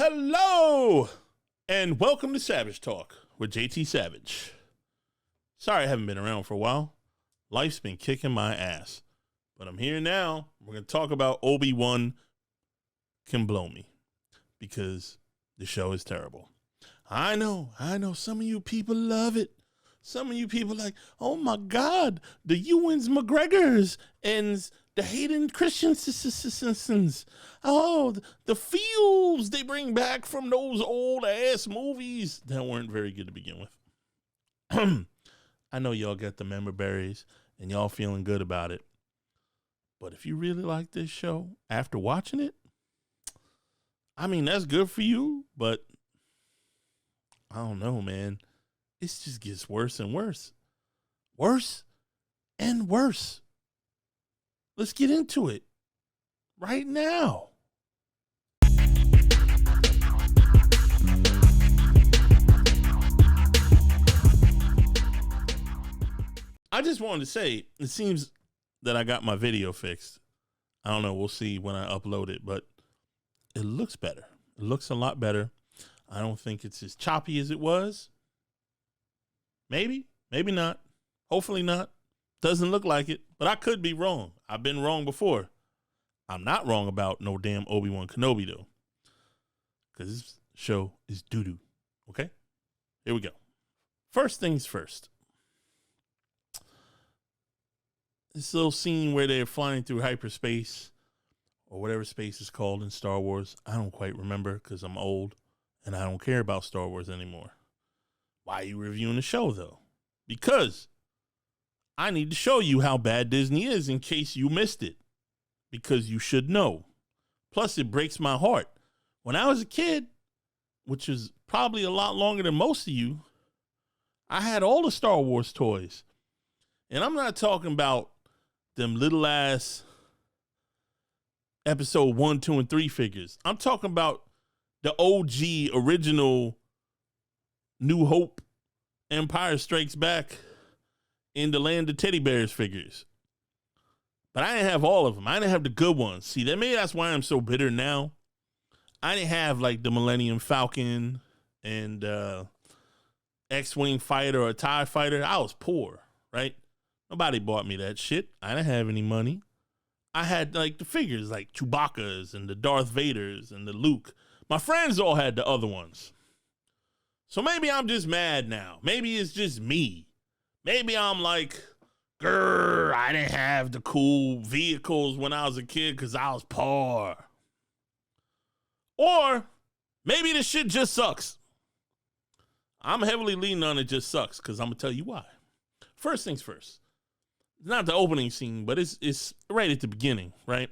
Hello, and welcome to Savage Talk with JT Savage. Sorry I haven't been around for a while. Life's been kicking my ass. But I'm here now. We're going to talk about Obi Wan Can Blow Me because the show is terrible. I know. Some of you people love it. Some of you people like, oh my God, the Ewans McGregors and the Hayden Christensen's. Oh, the feels they bring back from those old ass movies that weren't very good to begin with. I know y'all got the member berries and y'all feeling good about it. But if you really like this show after watching it, I mean, that's good for you, but I don't know, man. It just gets worse and worse. Worse and worse. Let's get into it right now. I just wanted to say, it seems that I got my video fixed. I don't know. We'll see when I upload it, but it looks better. It looks a lot better. I don't think it's as choppy as it was. Maybe not. Hopefully not. Doesn't look like it, but I could be wrong. I've been wrong before. I'm not wrong about no damn Obi Wan Kenobi though, because this show is doo-doo. Okay? Here we go. First things first. This little scene where they're flying through hyperspace, or whatever space is called in Star Wars. I don't quite remember because I'm old and I don't care about Star Wars anymore. Why are you reviewing the show though? Because I need to show you how bad Disney is in case you missed it. Because you should know. Plus, it breaks my heart. When I was a kid, which is probably a lot longer than most of you, I had all the Star Wars toys. And I'm not talking about them little ass episode 1, 2, and 3 figures. I'm talking about the OG original New Hope, Empire Strikes Back, in the Land of Teddy Bears figures. But I didn't have all of them. I didn't have the good ones. See, maybe that's why I'm so bitter now. I didn't have like the Millennium Falcon and X-Wing fighter or a TIE fighter. I was poor, right? Nobody bought me that shit. I didn't have any money. I had like the figures like Chewbacca's and the Darth Vader's and the Luke. My friends all had the other ones. So maybe I'm just mad now. Maybe it's just me. Maybe I'm like, grr, I didn't have the cool vehicles when I was a kid because I was poor. Or maybe this shit just sucks. I'm heavily leaning on it just sucks because I'm going to tell you why. First things first. It's not the opening scene, but it's right at the beginning, right?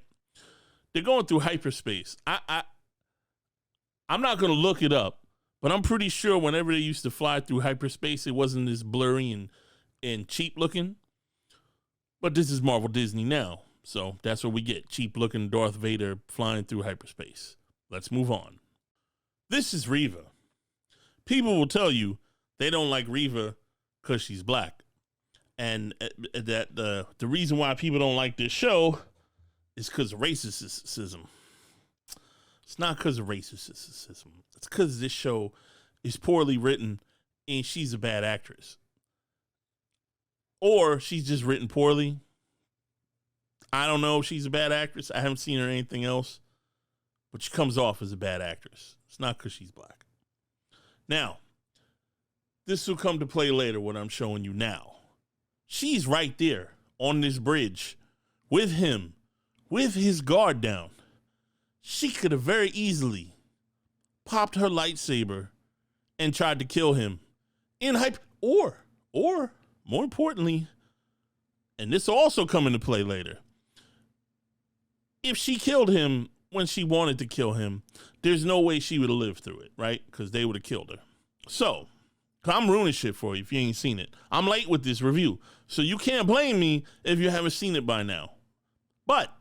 They're going through hyperspace. I'm not going to look it up, but I'm pretty sure whenever they used to fly through hyperspace, it wasn't as blurry and cheap looking. But this is Marvel Disney now, so that's what we get. Cheap looking Darth Vader flying through hyperspace. Let's move on. This is Reva. People will tell you they don't like Reva because she's black. And that the reason why people don't like this show is because of racism. It's not because of racism. It's because this show is poorly written and she's a bad actress. Or she's just written poorly. I don't know if she's a bad actress. I haven't seen her in anything else. But she comes off as a bad actress. It's not because she's black. Now, this will come to play later, what I'm showing you now. She's right there on this bridge with him, with his guard down. She could have very easily popped her lightsaber and tried to kill him in or more importantly, and this will also come into play later, if she killed him when she wanted to kill him, there's no way she would have lived through it, right? Because they would have killed her. So, I'm ruining shit for you if you ain't seen it. I'm late with this review, so you can't blame me if you haven't seen it by now. But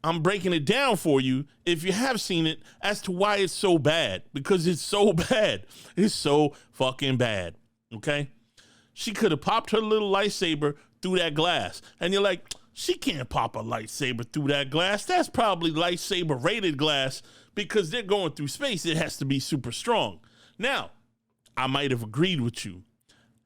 I'm breaking it down for you if you have seen it as to why it's so bad. Because it's so bad. It's so fucking bad. Okay? She could have popped her little lightsaber through that glass. And you're like, she can't pop a lightsaber through that glass. That's probably lightsaber rated glass because they're going through space. It has to be super strong. Now, I might have agreed with you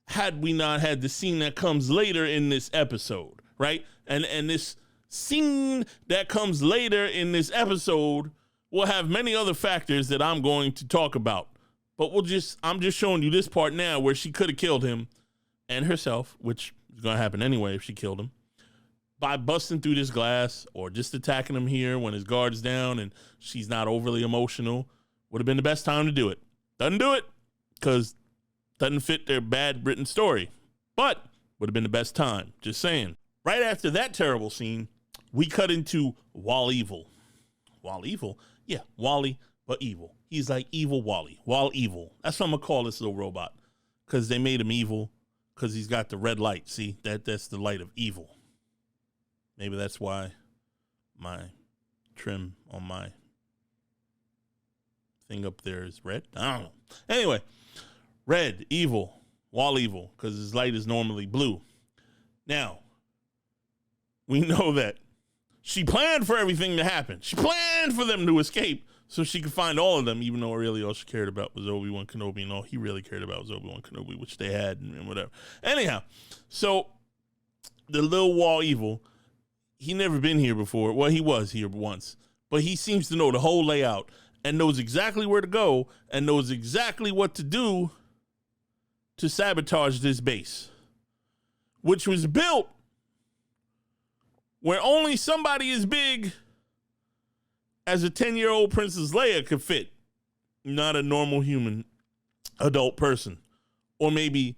had we not had the scene that comes later in this episode, right? And this scene that comes later in this episode will have many other factors that I'm going to talk about. But I'm just showing you this part now where she could have killed him and herself, which is going to happen anyway if she killed him, by busting through this glass or just attacking him here when his guard's down and she's not overly emotional. Would have been the best time to do it. Doesn't do it because doesn't fit their bad written story, but would have been the best time. Just saying. Right after that terrible scene, we cut into Wall Evil. Wall Evil? Yeah, Wally, but evil. He's like evil Wally. Wall Evil. That's what I'm going to call this little robot because they made him evil because he's got the red light. See, that's the light of evil. Maybe that's why my trim on my thing up there is red. I don't know. Anyway, red, evil, Wall Evil, because his light is normally blue. Now, we know that she planned for everything to happen. She planned for them to escape so she could find all of them, even though really all she cared about was Obi Wan Kenobi, and all he really cared about was Obi Wan Kenobi, which they had and whatever. Anyhow, so the little Wall Evil, he never been here before. Well, he was here once, but he seems to know the whole layout and knows exactly where to go and knows exactly what to do to sabotage this base, which was built where only somebody as big as a 10-year-old Princess Leia could fit, not a normal human adult person, or maybe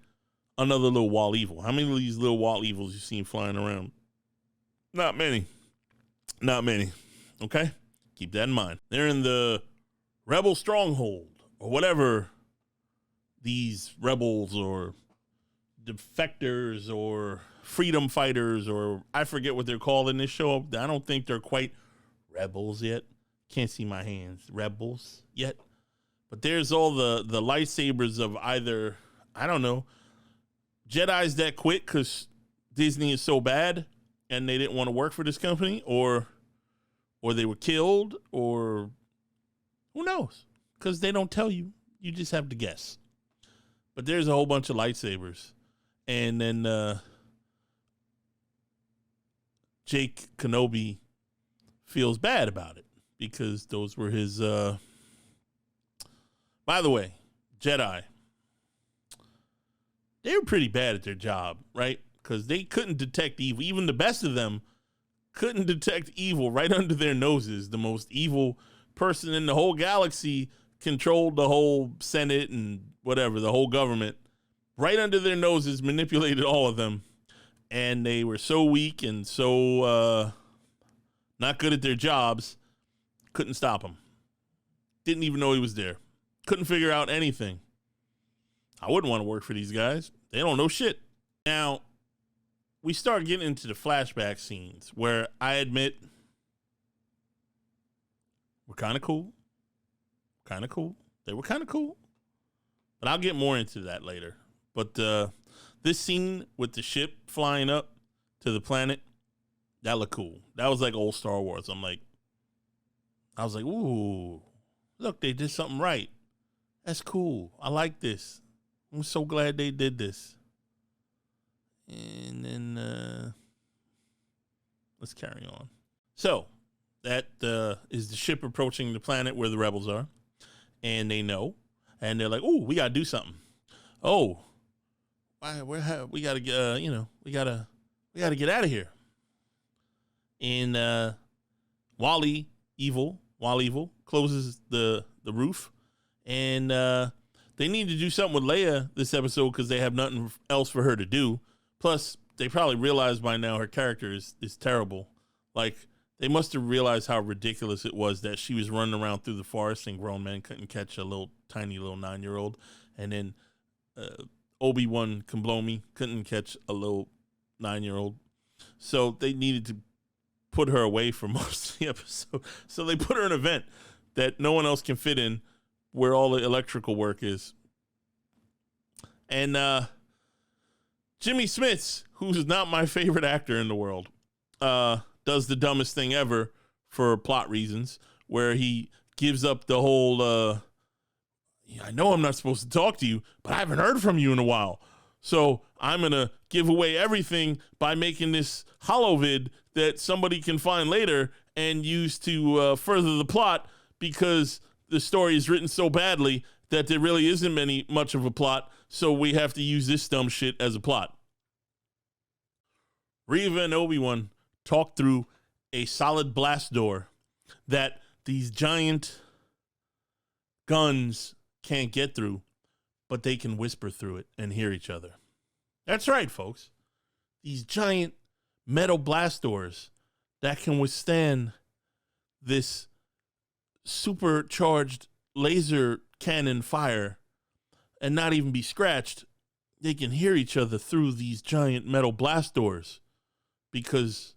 another little Wall Evil. How many of these little Wall Evils you seen flying around? Not many. Not many. Okay? Keep that in mind. They're in the Rebel Stronghold, or whatever these rebels or defectors or freedom fighters, or I forget what they're called in this show. I don't think they're quite rebels yet. Can't see my hands. Rebels yet. But there's all the lightsabers of either, I don't know, Jedis that quit because Disney is so bad and they didn't want to work for this company, or they were killed, or who knows? Because they don't tell you. You just have to guess. But there's a whole bunch of lightsabers. And then Jake Kenobi feels bad about it because those were his... By the way, Jedi, they were pretty bad at their job, right? Because they couldn't detect evil. Even the best of them couldn't detect evil right under their noses. The most evil person in the whole galaxy controlled the whole Senate and whatever, the whole government. Right under their noses, manipulated all of them. And they were so weak and so not good at their jobs, couldn't stop him. Didn't even know he was there. Couldn't figure out anything. I wouldn't want to work for these guys. They don't know shit. Now, we start getting into the flashback scenes where I admit we're kind of cool. Kind of cool. They were kind of cool. But I'll get more into that later. But this scene with the ship flying up to the planet, that looked cool. That was like old Star Wars. I was like, ooh, look, they did something right. That's cool. I like this. I'm so glad they did this. And then let's carry on. So that is the ship approaching the planet where the rebels are, and they know, and they're like, "Ooh, we gotta do something." Oh, we gotta get, we gotta get out of here. And Wall Evil closes the roof, and they need to do something with Leia this episode because they have nothing else for her to do. Plus, they probably realized by now her character is terrible. Like, they must have realized how ridiculous it was that she was running around through the forest and grown men couldn't catch a tiny little 9-year-old. And then Obi Wan Kenobi couldn't catch a little 9-year-old. So they needed to put her away for most of the episode. So they put her in an event that no one else can fit in where all the electrical work is. And Jimmy Smits, who's not my favorite actor in the world, does the dumbest thing ever for plot reasons, where he gives up the whole, I know I'm not supposed to talk to you, but I haven't heard from you in a while. So I'm going to give away everything by making this holovid that somebody can find later and use to further the plot, because the story is written so badly that there really isn't much of a plot. So we have to use this dumb shit as a plot. Reva and Obi-Wan talk through a solid blast door that these giant guns can't get through, but they can whisper through it and hear each other. That's right, folks. These giant metal blast doors that can withstand this supercharged laser cannon fire and not even be scratched. They can hear each other through these giant metal blast doors because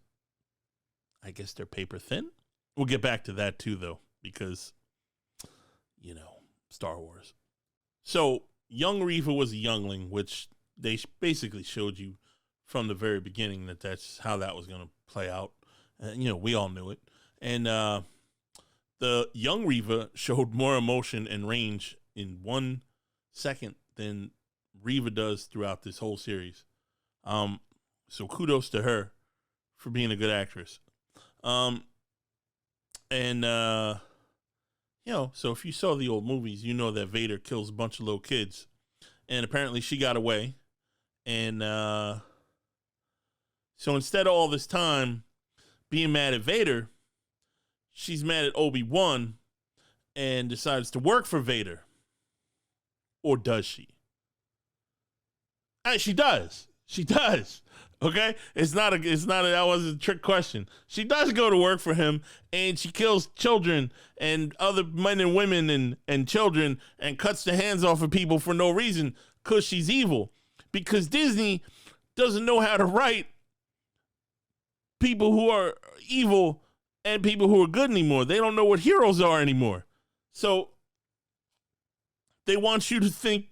I guess they're paper thin. We'll get back to that too, though, because, Star Wars. So young Reva was a youngling, which they basically showed you from the very beginning that that's how that was going to play out. And, we all knew it. And the young Reva showed more emotion and range in 1 second than Reva does throughout this whole series. So kudos to her for being a good actress. So if you saw the old movies, you know that Vader kills a bunch of little kids. And apparently she got away. And so instead of all this time being mad at Vader, she's mad at Obi Wan and decides to work for Vader. Or does she? She does. She does. Okay? That was a trick question. She does go to work for him, and she kills children and other men and women and children and cuts the hands off of people for no reason because she's evil. Because Disney doesn't know how to write people who are evil and people who are good anymore. They don't know what heroes are anymore. So they want you to think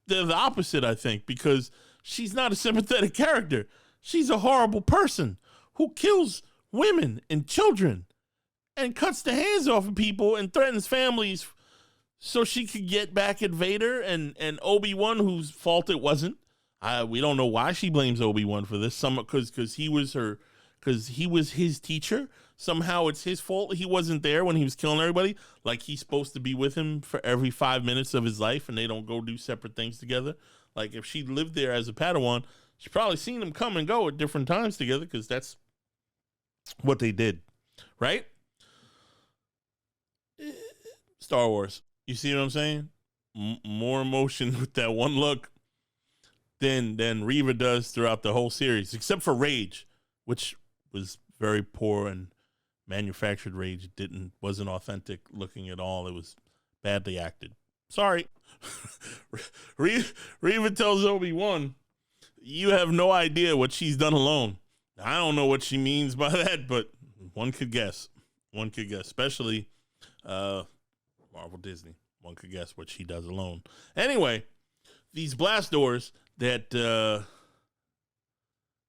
they're the opposite, I think, because she's not a sympathetic character. She's a horrible person who kills women and children and cuts the hands off of people and threatens families so she could get back at Vader and Obi-Wan, whose fault it wasn't. We don't know why she blames Obi-Wan for this. Because he was his teacher. Somehow it's his fault he wasn't there when he was killing everybody. Like he's supposed to be with him for every 5 minutes of his life and they don't go do separate things together. Like if she lived there as a Padawan, she probably seen them come and go at different times together because that's what they did, right? Star Wars. You see what I'm saying? More emotion with that one look than Reva does throughout the whole series, except for Rage, which was very poor and manufactured Rage. Wasn't authentic looking at all. It was badly acted. Sorry. Reva tells Obi-Wan, you have no idea what she's done alone. I don't know what she means by that, but one could guess. One could guess, especially Marvel Disney. One could guess what she does alone. Anyway, these blast doors that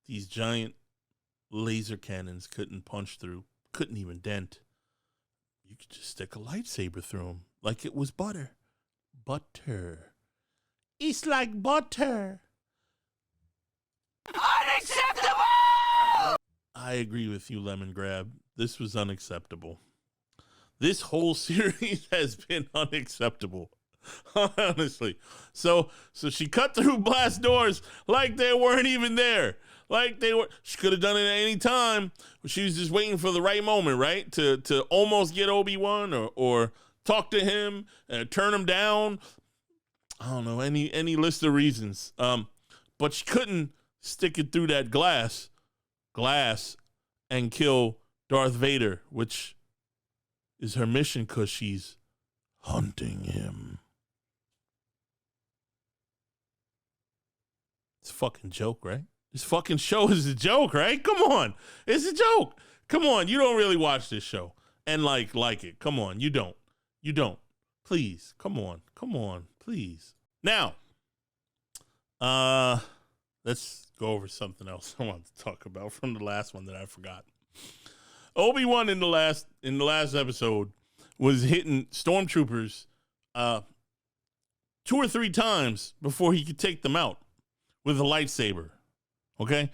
these giant laser cannons couldn't punch through, couldn't even dent. You could just stick a lightsaber through them like it was butter. Butter. It's like butter. Unacceptable! I agree with you, Lemon Grab. This was unacceptable. This whole series has been unacceptable. Honestly. So she cut through blast doors like they weren't even there. Like they were. She could have done it at any time. She was just waiting for the right moment, right? To almost get Obi-Wan or talk to him and turn him down. I don't know, any list of reasons. But she couldn't stick it through that glass and kill Darth Vader, which is her mission because she's hunting him. It's a fucking joke, right? This fucking show is a joke, right? Come on. It's a joke. Come on. You don't really watch this show and like it. Come on. You don't. Please. Come on. Please. Now, let's go over something else I want to talk about from the last one that I forgot. Obi-Wan in the last episode was hitting stormtroopers 2 or 3 times before he could take them out with a lightsaber. Okay?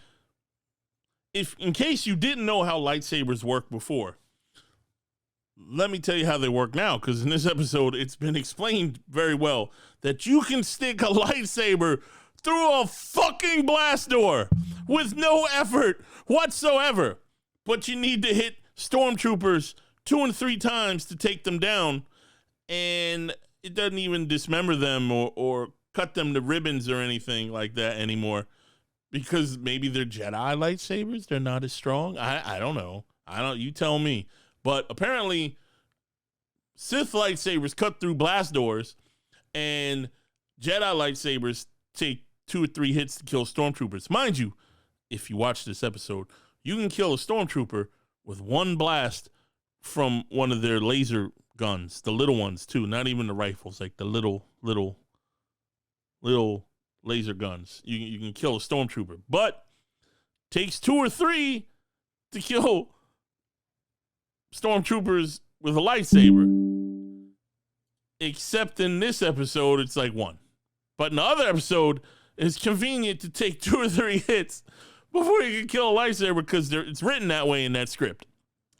If in case you didn't know how lightsabers work before, let me tell you how they work now, because in this episode, it's been explained very well that you can stick a lightsaber through a fucking blast door with no effort whatsoever. But you need to hit stormtroopers 2 and 3 times to take them down, and it doesn't even dismember them or cut them to ribbons or anything like that anymore, because maybe they're Jedi lightsabers. They're not as strong. I don't know. You tell me. But apparently, Sith lightsabers cut through blast doors, and Jedi lightsabers take 2 or 3 hits to kill stormtroopers. Mind you, if you watch this episode, you can kill a stormtrooper with 1 blast from one of their laser guns, the little ones too, not even the rifles, like the little laser guns. You can kill a stormtrooper, but takes 2 or 3 to kill stormtroopers with a lightsaber. Except in this episode, it's like 1. But in the other episode, it's convenient to take 2 or 3 hits before you can kill a lightsaber, because it's written that way in that script.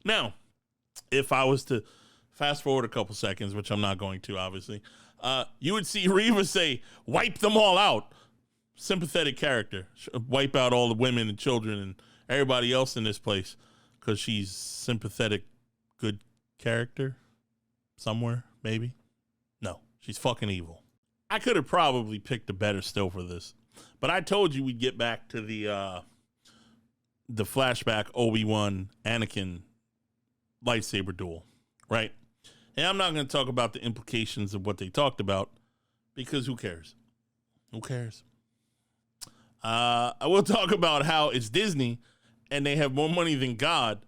Now, if I was to fast forward a couple seconds, which I'm not going to, obviously, you would see Reva say, "Wipe them all out." Sympathetic character. Wipe out all the women and children and everybody else in this place, because she's sympathetic, good character somewhere, maybe. No, she's fucking evil. I could have probably picked a better still for this, but I told you we'd get back to the flashback Obi Wan Anakin lightsaber duel, right? And I'm not going to talk about the implications of what they talked about, because who cares? Who cares? I will talk about how it's Disney and they have more money than God,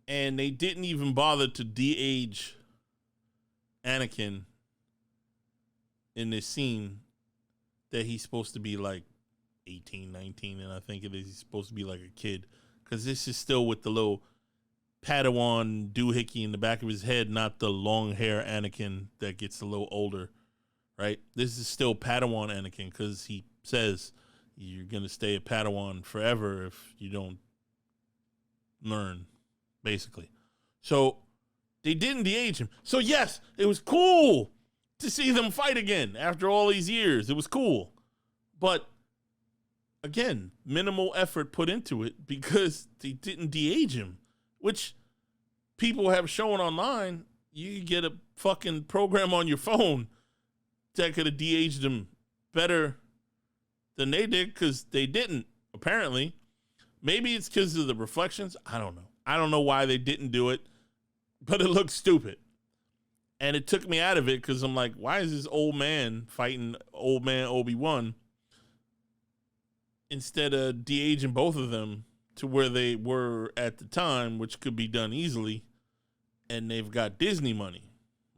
and they didn't even bother to de-age Anakin in this scene that he's supposed to be like 18, 19, and I think he's supposed to be like a kid, because this is still with the little Padawan doohickey in the back of his head, not the long hair Anakin that gets a little older, right? This is still Padawan Anakin, because he says you're going to stay a Padawan forever if you don't learn, basically. So they didn't de-age him. So yes, it was cool to see them fight again after all these years. It was cool. But again, minimal effort put into it, because they didn't de-age him, which people have shown online. You get a fucking program on your phone that could have de-aged him better than they did, because they didn't, apparently. Maybe it's because of the reflections. I don't know. I don't know why they didn't do it, but it looked stupid. And it took me out of it, because I'm like, why is this old man fighting old man Obi-Wan instead of de-aging both of them to where they were at the time, which could be done easily, and they've got Disney money,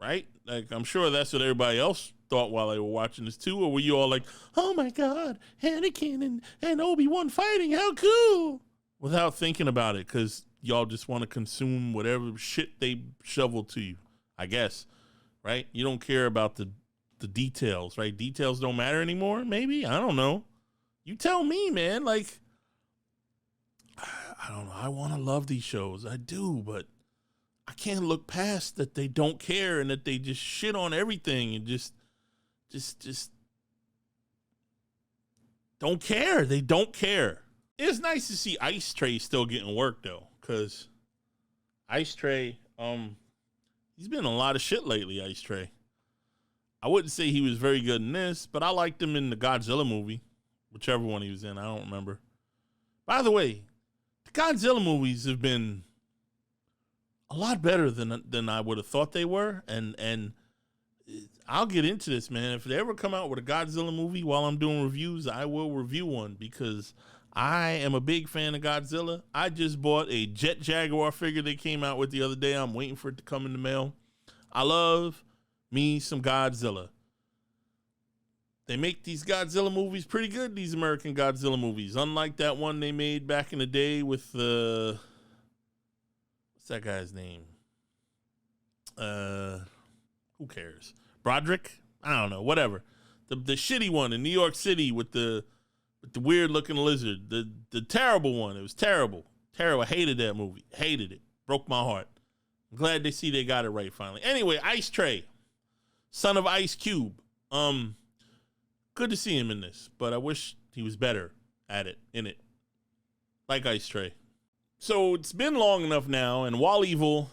right? Like, I'm sure that's what everybody else thought while they were watching this too. Or were you all like, oh my God, Anakin and Obi-Wan fighting, how cool, without thinking about it, because y'all just want to consume whatever shit they shovel to you, I guess, right? You don't care about the details, right? Details don't matter anymore, maybe? I don't know. You tell me, man. Like, I don't know. I want to love these shows. I do, but I can't look past that they don't care and that they just shit on everything and just don't care. They don't care. It's nice to see Ice Tray still getting work, though, because Ice Tray, he's been in a lot of shit lately, Ice Tray. I wouldn't say he was very good in this, but I liked him in the Godzilla movie, whichever one he was in. I don't remember. By the way, the Godzilla movies have been a lot better than I would have thought they were, and I'll get into this, man. If they ever come out with a Godzilla movie while I'm doing reviews, I will review one, because I am a big fan of Godzilla. I just bought a Jet Jaguar figure they came out with the other day. I'm waiting for it to come in the mail. I love me some Godzilla. They make these Godzilla movies pretty good, these American Godzilla movies. Unlike that one they made back in the day with what's that guy's name? Who cares? Broderick? I don't know. Whatever. The shitty one in New York City with the weird looking lizard. The terrible one. It was terrible. Terrible. I hated that movie. Hated it. Broke my heart. I'm glad they got it right finally. Anyway, Ice Tray, son of Ice Cube. Good to see him in this, but I wish he was better at it, in it. Like Ice Tray. So it's been long enough now, and Wall Evil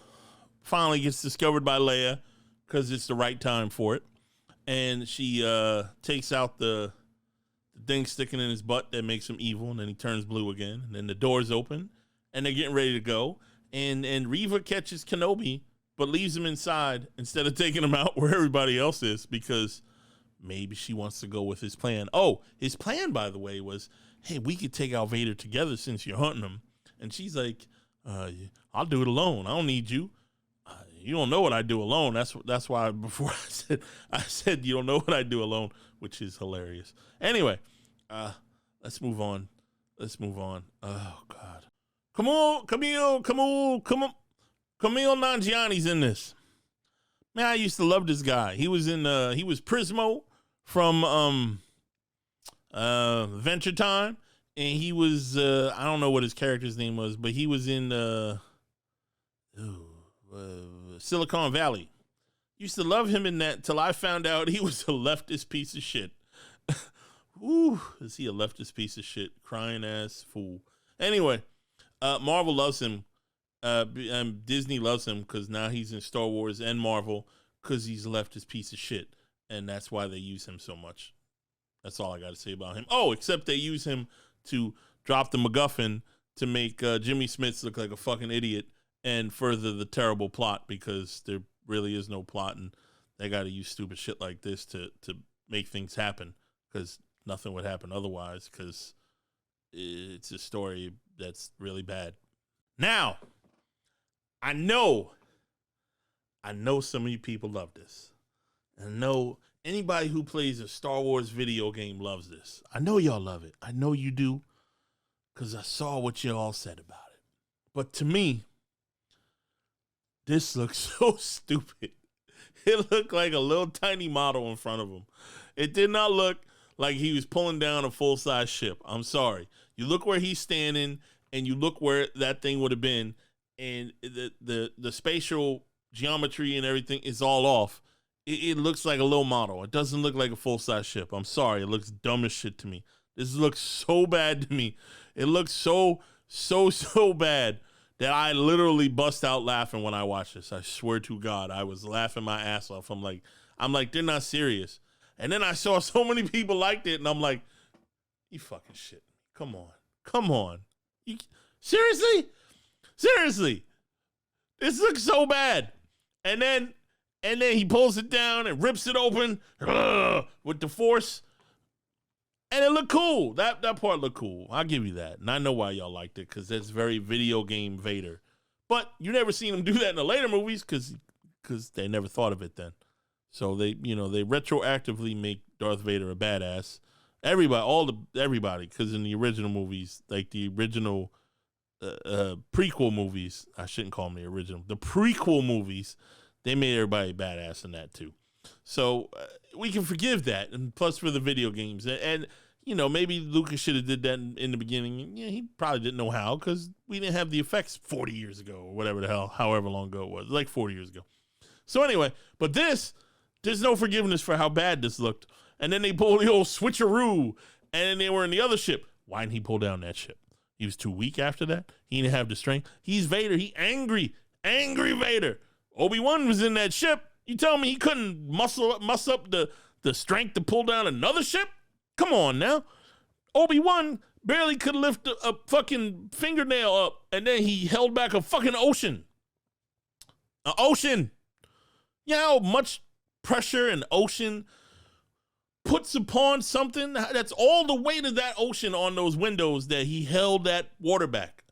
finally gets discovered by Leia because it's the right time for it. And she takes out the thing sticking in his butt that makes him evil, and then he turns blue again. And then the doors open, and they're getting ready to go. And Reva catches Kenobi, but leaves him inside instead of taking him out where everybody else is because maybe she wants to go with his plan. Oh, his plan, by the way, was, hey, we could take out Vader together since you're hunting him. And she's like, I'll do it alone. I don't need you. You don't know what I do alone. That's why before I said you don't know what I do alone, which is hilarious. Anyway, let's move on. Oh God, come on, Camille Nanjiani's in this. Man, I used to love this guy. He was Prismo from Adventure Time, and he was I don't know what his character's name was, but he was in Silicon Valley. Used to love him in that till I found out he was a leftist piece of shit. Ooh, is he a leftist piece of shit? Crying ass fool. Anyway, Marvel loves him. Disney loves him because now he's in Star Wars and Marvel because he's a leftist piece of shit. And that's why they use him so much. That's all I got to say about him. Oh, except they use him to drop the MacGuffin to make Jimmy Smits look like a fucking idiot and further the terrible plot because there really is no plot and they got to use stupid shit like this to make things happen because nothing would happen otherwise because it's a story that's really bad. Now, I know some of you people love this. I know anybody who plays a Star Wars video game loves this. I know y'all love it. I know you do because I saw what you all said about it. But to me, this looks so stupid. It looked like a little tiny model in front of him. It did not look like he was pulling down a full-size ship. I'm sorry. You look where he's standing, and you look where that thing would have been, and the spatial geometry and everything is all off. It looks like a little model. It doesn't look like a full-size ship. I'm sorry. It looks dumb as shit to me. This looks so bad to me. It looks so bad that I literally bust out laughing when I watched this. I swear to God, I was laughing my ass off. I'm like, they're not serious. And then I saw so many people liked it, and I'm like, you fucking shit. Come on. Seriously? This looks so bad. And then he pulls it down and rips it open with the Force. And it looked cool. That part looked cool. I'll give you that. And I know why y'all liked it, because that's very video game Vader. But you never seen him do that in the later movies, because they never thought of it then. So they retroactively make Darth Vader a badass. Everybody, because in the original movies, like the original prequel movies, I shouldn't call them the original. The prequel movies, they made everybody badass in that too. So we can forgive that, and plus for the video games, and maybe Lucas should have did that in the beginning. Yeah, he probably didn't know how because we didn't have the effects 40 years ago or whatever the hell, however long ago it was, like 40 years ago. So anyway, but there's no forgiveness for how bad this looked. And then they pulled the old switcheroo, and then they were in the other ship. Why didn't he pull down that ship? He was too weak after that. He didn't have the strength. He's Vader. He angry Vader. Obi Wan was in that ship. You tell me he couldn't muscle up the strength to pull down another ship? Come on now. Obi Wan barely could lift a fucking fingernail up, and then he held back a fucking ocean. An ocean. You know how much pressure an ocean puts upon something? That's all the weight of that ocean on those windows that he held that water back.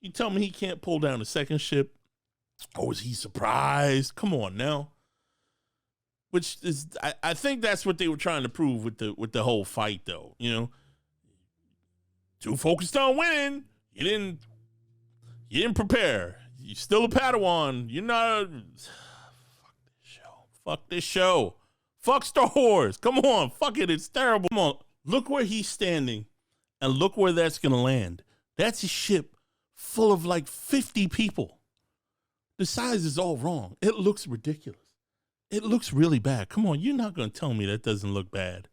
You tell me he can't pull down a second ship? Or is he surprised? Come on now. Which is, I think that's what they were trying to prove with the whole fight, though. Too focused on winning. You didn't prepare. You're still a Padawan. You're not. Fuck this show. Fuck Star Wars. Come on. Fuck it. It's terrible. Come on. Look where he's standing and look where that's going to land. That's a ship full of like 50 people. The size is all wrong. It looks ridiculous. It looks really bad. Come on. You're not going to tell me that doesn't look bad.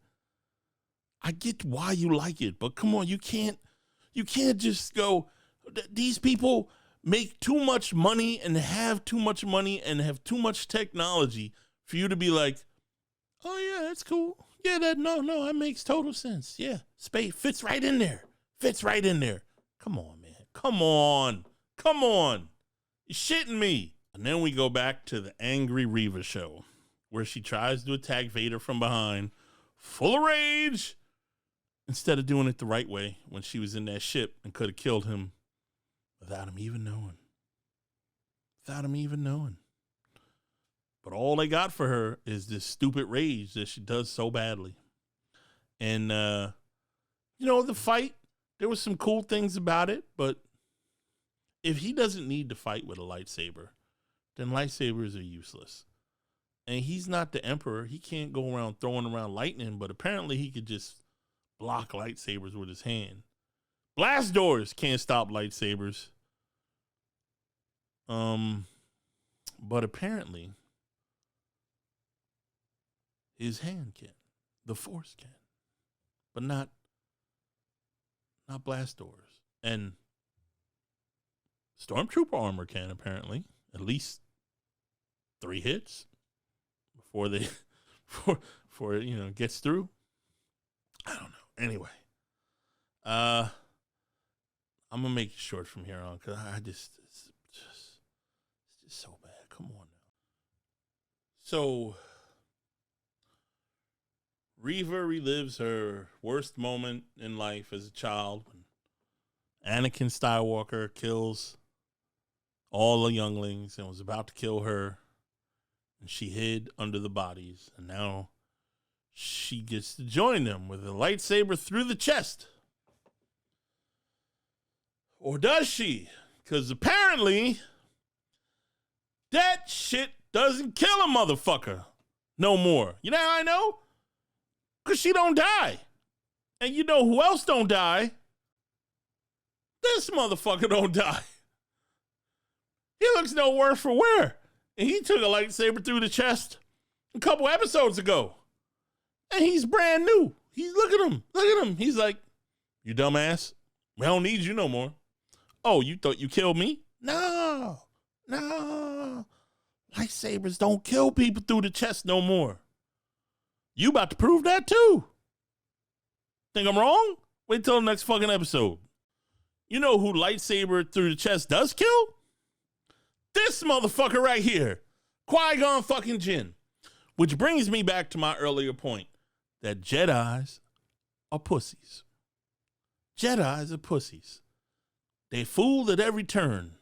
I get why you like it, but come on. You can't just go, these people make too much money and have too much money and have too much technology for you to be like, oh yeah, that's cool. Yeah, that makes total sense. Yeah, space fits right in there. Fits right in there. Come on, man. Come on. You're shitting me. And then we go back to the angry Reva show where she tries to attack Vader from behind, full of rage, instead of doing it the right way when she was in that ship and could have killed him without him even knowing. But all they got for her is this stupid rage that she does so badly. And, the fight, there was some cool things about it, but if he doesn't need to fight with a lightsaber, then lightsabers are useless. And he's not the Emperor. He can't go around throwing around lightning, but apparently he could just block lightsabers with his hand. Blast doors can't stop lightsabers. But apparently his hand can. The Force can. But not blast doors. And Stormtrooper armor can, apparently. At least 3 hits before it gets through. I don't know. Anyway. I'm gonna make it short from here on because it's just so bad. Come on now. So Reva relives her worst moment in life as a child when Anakin Skywalker kills all the younglings and was about to kill her, and she hid under the bodies, and now she gets to join them with a lightsaber through the chest. Or does she? Because apparently that shit doesn't kill a motherfucker no more. You know how I know? Because she don't die. And you know who else don't die? This motherfucker don't die. He looks no worse for wear. And he took a lightsaber through the chest a couple episodes ago. And he's brand new. Look at him. He's like, you dumbass. We don't need you no more. Oh, you thought you killed me? No. Lightsabers don't kill people through the chest no more. You about to prove that too. Think I'm wrong? Wait till the next fucking episode. You know who lightsaber through the chest does kill? This motherfucker right here. Qui-Gon fucking Jinn. Which brings me back to my earlier point that Jedis are pussies. Jedis are pussies. They fooled at every turn.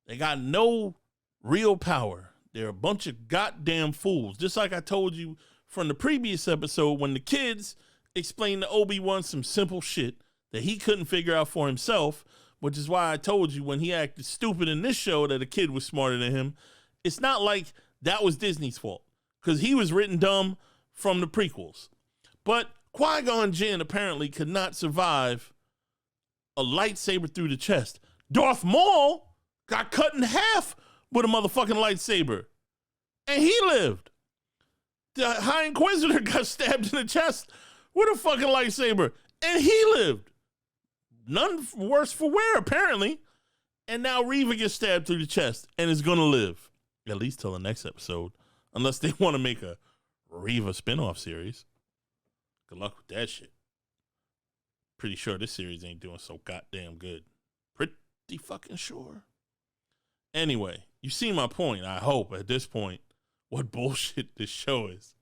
They got no real power. They're a bunch of goddamn fools. Just like I told you from the previous episode when the kids explained to Obi Wan some simple shit that he couldn't figure out for himself, which is why I told you when he acted stupid in this show that a kid was smarter than him. It's not like that was Disney's fault because he was written dumb from the prequels. But Qui-Gon Jinn apparently could not survive a lightsaber through the chest. Darth Maul got cut in half with a motherfucking lightsaber. And he lived. The High Inquisitor got stabbed in the chest with a fucking lightsaber. And he lived. None worse for wear, apparently. And now Reva gets stabbed through the chest and is going to live. At least till the next episode. Unless they want to make a Reva spinoff series. Good luck with that shit. Pretty sure this series ain't doing so goddamn good. Pretty fucking sure. Anyway, you see my point, I hope, at this point, what bullshit this show is.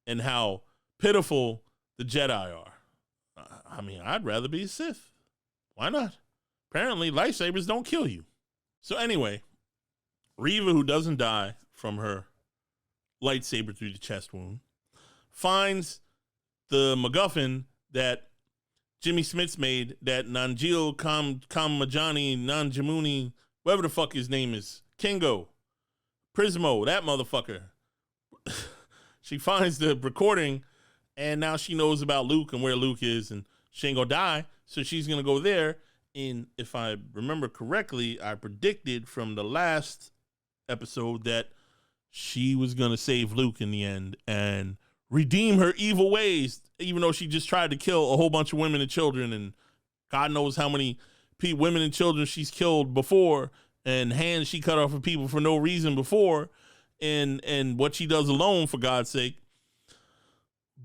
And how pitiful the Jedi are. I mean, I'd rather be a Sith. Why not? Apparently, lightsabers don't kill you. So anyway, Reva, who doesn't die from her lightsaber through the chest wound, finds the MacGuffin that Jimmy Smits made, that Nanjil Kamajani, Nanjamuni, whatever the fuck his name is, Kingo, Prismo, that motherfucker, she finds the recording, and now she knows about Luke and where Luke is, and she ain't gonna die, so she's gonna go there. And if I remember correctly, I predicted from the last episode that she was gonna save Luke in the end and redeem her evil ways, even though she just tried to kill a whole bunch of women and children, and God knows how many women and children she's killed before, and hands she cut off of people for no reason before, and what she does alone, for God's sake.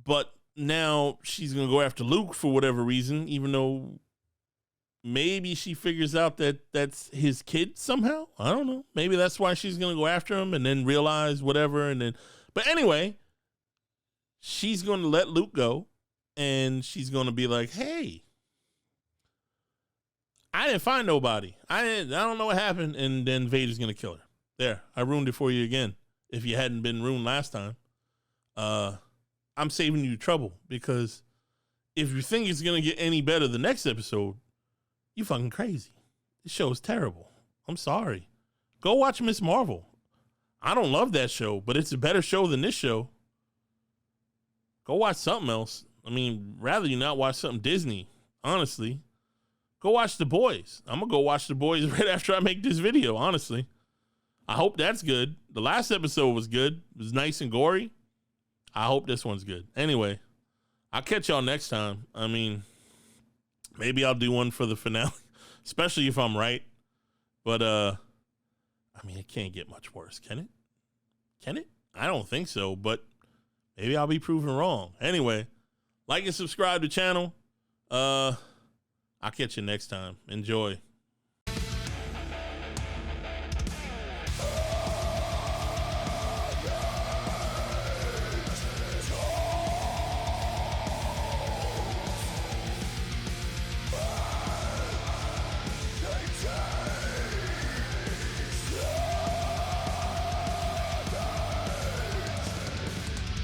But now she's gonna go after Luke for whatever reason, even though maybe she figures out that that's his kid somehow. I don't know. Maybe that's why she's gonna go after him, and then realize whatever, and then. But anyway, she's gonna let Luke go, and she's gonna be like, "Hey, I didn't find nobody. I don't know what happened." And then Vader's gonna kill her. There, I ruined it for you again. If you hadn't been ruined last time, I'm saving you trouble, because if you think it's gonna get any better the next episode, you fucking crazy. This show is terrible. I'm sorry. Go watch Miss Marvel. I don't love that show, but it's a better show than this show. Go watch something else. I mean, rather you not watch something Disney, honestly. Go watch The Boys. I'm going to go watch The Boys right after I make this video, honestly. I hope that's good. The last episode was good. It was nice and gory. I hope this one's good. Anyway, I'll catch y'all next time. I mean, maybe I'll do one for the finale, especially if I'm right. But, I mean, it can't get much worse, can it? Can it? I don't think so, but maybe I'll be proven wrong. Anyway, like and subscribe to the channel. I'll catch you next time. Enjoy.